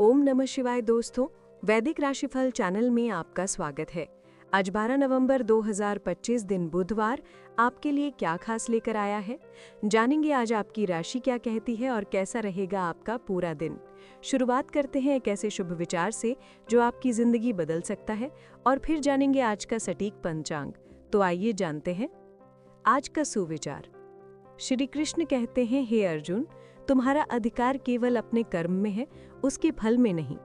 ओम नमः शिवाय दोस्तों, वैदिक राशिफल चैनल में आपका स्वागत है। आज 12 नवंबर 2025 दिन बुधवार आपके लिए क्या खास लेकर आया है, जानेंगे आज आपकी राशि क्या कहती है और कैसा रहेगा आपका पूरा दिन। शुरुआत करते हैं एक ऐसे शुभ विचार से जो आपकी जिंदगी बदल सकता है और फिर जानेंगे आज का सटीक पंचांग। तो आइए जानते हैं आज का सुविचार। श्री कृष्ण कहते हैं, हे अर्जुन, तुम्हारा अधिकार केवल अपने कर्म में है, उसके फल में नहीं।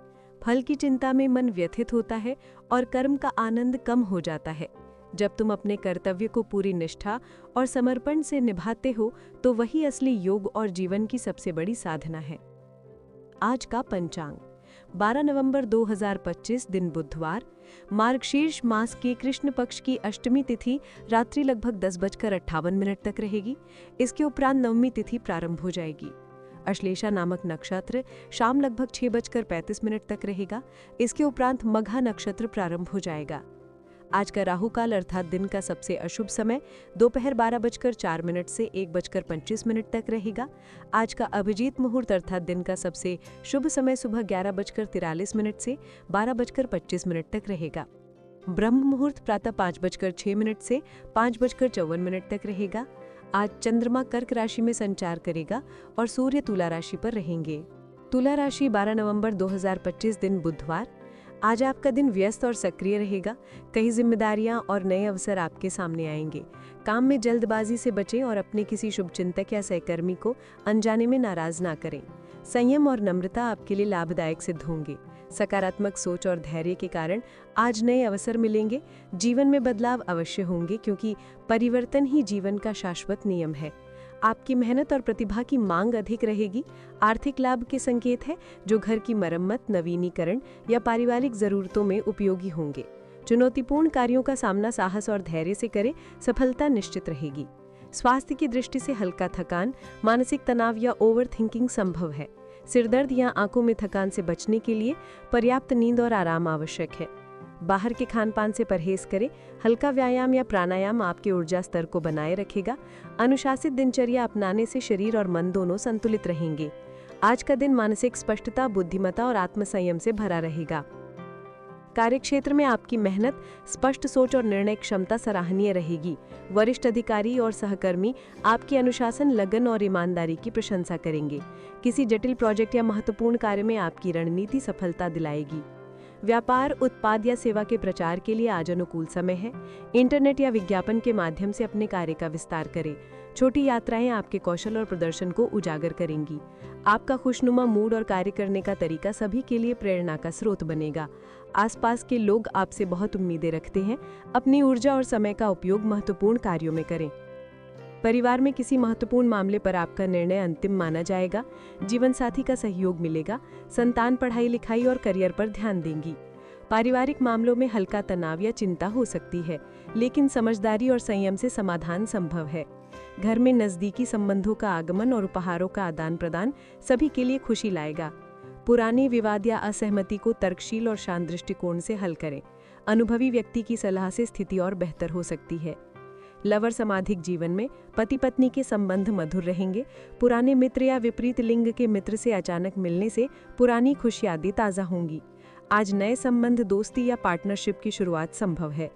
फल की चिंता में मन व्यथित होता है और कर्म का आनंद कम हो जाता है। जब तुम अपने कर्तव्य को पूरी निष्ठा और समर्पण से निभाते हो तो वही असली योग और जीवन की सबसे बड़ी साधना है। आज का पंचांग 12 नवंबर 2025 दिन बुधवार, मार्गशीर्ष मास के कृष्ण पक्ष की अष्टमी तिथि रात्रि लगभग 10:58 तक रहेगी। इसके उपरांत नवमी तिथि प्रारंभ हो जाएगी। अश्लेषा नामक नक्षत्र शाम लगभग 6:35 तक रहेगा। इसके उपरांत मघा नक्षत्र प्रारंभ हो जाएगा। आज का राहु काल अर्थात दिन का सबसे अशुभ समय दोपहर 12:04 से 1:25 तक रहेगा। आज का अभिजीत मुहूर्त अर्थात दिन का सबसे शुभ समय सुबह 11:43 से 12:25 तक रहेगा। ब्रह्म मुहूर्त प्रातः 5:06 से 5:54 तक रहेगा। आज चंद्रमा कर्क राशि में संचार करेगा और सूर्य तुला राशि पर रहेंगे। तुला राशि 12 नवंबर 2025 दिन बुधवार। आज आपका दिन व्यस्त और सक्रिय रहेगा। कई जिम्मेदारियां और नए अवसर आपके सामने आएंगे। काम में जल्दबाजी से बचें और अपने किसी शुभचिंतक या सहकर्मी को अनजाने में नाराज ना करें। संयम और नम्रता आपके लिए लाभदायक सिद्ध होंगे। सकारात्मक सोच और धैर्य के कारण आज नए अवसर मिलेंगे। जीवन में बदलाव अवश्य होंगे क्योंकि परिवर्तन ही जीवन का शाश्वत नियम है। आपकी मेहनत और प्रतिभा की मांग अधिक रहेगी। आर्थिक लाभ के संकेत है जो घर की मरम्मत, नवीनीकरण या पारिवारिक जरूरतों में उपयोगी होंगे। चुनौतीपूर्ण कार्यों का सामना साहस और धैर्य से करें, सफलता निश्चित रहेगी। स्वास्थ्य की दृष्टि से हल्का थकान, मानसिक तनाव या ओवर थिंकिंग संभव है। सिरदर्द या आंखों में थकान से बचने के लिए पर्याप्त नींद और आराम आवश्यक है। बाहर के खानपान से परहेज करें। हल्का व्यायाम या प्राणायाम आपके ऊर्जा स्तर को बनाए रखेगा। अनुशासित दिनचर्या अपनाने से शरीर और मन दोनों संतुलित रहेंगे। आज का दिन मानसिक स्पष्टता, बुद्धिमत्ता और आत्मसंयम से भरा रहेगा। कार्यक्षेत्र में आपकी मेहनत, स्पष्ट सोच और निर्णय क्षमता सराहनीय रहेगी। वरिष्ठ अधिकारी और सहकर्मी आपकी अनुशासन, लगन और ईमानदारी की प्रशंसा करेंगे। किसी जटिल प्रोजेक्ट या महत्वपूर्ण कार्य में आपकी रणनीति सफलता दिलाएगी। व्यापार, उत्पाद या सेवा के प्रचार के लिए आज अनुकूल समय है। इंटरनेट या विज्ञापन के माध्यम से अपने कार्य का विस्तार करें। छोटी यात्राएं आपके कौशल और प्रदर्शन को उजागर करेंगी। आपका खुशनुमा मूड और कार्य करने का तरीका सभी के लिए प्रेरणा का स्रोत बनेगा। आसपास के लोग आपसे बहुत उम्मीदें रखते हैं। अपनी ऊर्जा और समय का उपयोग महत्वपूर्ण कार्यों में करें। परिवार में किसी महत्वपूर्ण मामले पर आपका निर्णय अंतिम माना जाएगा। जीवन साथी का सहयोग मिलेगा। संतान पढ़ाई लिखाई और करियर पर ध्यान देंगी। पारिवारिक मामलों में हल्का तनाव या चिंता हो सकती है, लेकिन समझदारी और संयम से समाधान संभव है। घर में नजदीकी संबंधों का आगमन और उपहारों का आदान प्रदान सभी के लिए खुशी लाएगा। पुराने विवाद या असहमति को तर्कशील और शांत दृष्टिकोण से हल करें। अनुभवी व्यक्ति की सलाह से स्थिति और बेहतर हो सकती है। लवर सामाजिक जीवन में पति पत्नी के संबंध मधुर रहेंगे। पुराने मित्र या विपरीत लिंग के मित्र से अचानक मिलने से पुरानी खुश यादें ताज़ा होंगी। आज नए संबंध, दोस्ती या पार्टनरशिप की शुरुआत संभव है।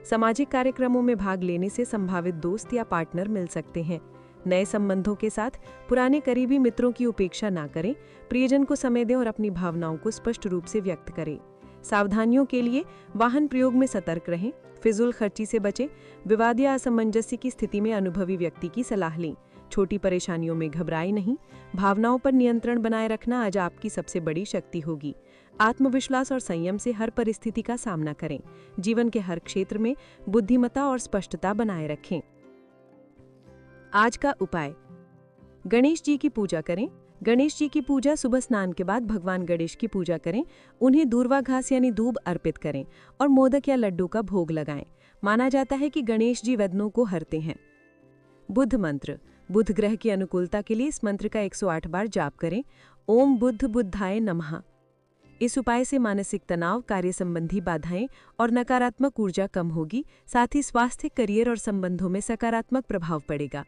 सामाजिक कार्यक्रमों में भाग लेने से संभावित दोस्त या पार्टनर मिल सकते हैं। नए संबंधों के साथ पुराने करीबी मित्रों की उपेक्षा ना करें। प्रियजन को समय दें और अपनी भावनाओं को स्पष्ट रूप से व्यक्त करें। सावधानियों के लिए वाहन प्रयोग में सतर्क रहें। फिजूल खर्ची से बचें। विवाद या असमंजस्य की स्थिति में अनुभवी व्यक्ति की सलाह लें। छोटी परेशानियों में घबराएं नहीं। भावनाओं पर नियंत्रण बनाए रखना आज आपकी सबसे बड़ी शक्ति होगी। आत्मविश्वास और संयम से हर परिस्थिति का सामना करें। जीवन के हर क्षेत्र में बुद्धिमत्ता और स्पष्टता बनाए रखें। आज का उपाय, गणेश जी की पूजा करें। गणेश जी की पूजा सुबह स्नान के बाद भगवान गणेश की पूजा करें। उन्हें दूर्वा घास यानी दूब अर्पित करें और मोदक या लड्डू का भोग लगाएं। माना जाता है कि गणेश जी विघ्नों को हरते हैं। बुध मंत्र, बुध ग्रह की अनुकूलता के लिए इस मंत्र का 108 बार जाप करें। ओम बुद्ध बुद्धाय नमः। इस उपाय से मानसिक तनाव, कार्य संबंधी बाधाएं और नकारात्मक ऊर्जा कम होगी। साथ ही स्वास्थ्य, करियर और संबंधों में सकारात्मक प्रभाव पड़ेगा।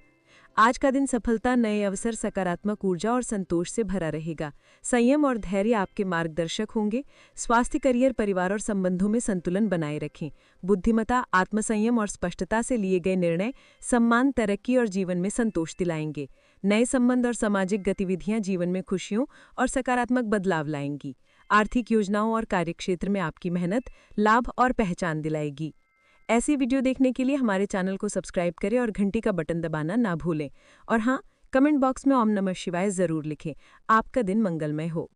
आज का दिन सफलता, नए अवसर, सकारात्मक ऊर्जा और संतोष से भरा रहेगा। संयम और धैर्य आपके मार्गदर्शक होंगे। स्वास्थ्य, करियर, परिवार और संबंधों में संतुलन बनाए रखें। बुद्धिमत्ता, आत्मसंयम और स्पष्टता से लिए गए निर्णय सम्मान, तरक्की और जीवन में संतोष दिलाएंगे। नए संबंध और सामाजिक गतिविधियां जीवन में खुशियों और सकारात्मक बदलाव लाएंगी। आर्थिक योजनाओं और कार्यक्षेत्र में आपकी मेहनत लाभ और पहचान दिलाएगी। ऐसी वीडियो देखने के लिए हमारे चैनल को सब्सक्राइब करें और घंटी का बटन दबाना ना भूलें। और हाँ, कमेंट बॉक्स में ओम नमः शिवाय ज़रूर लिखें। आपका दिन मंगलमय हो।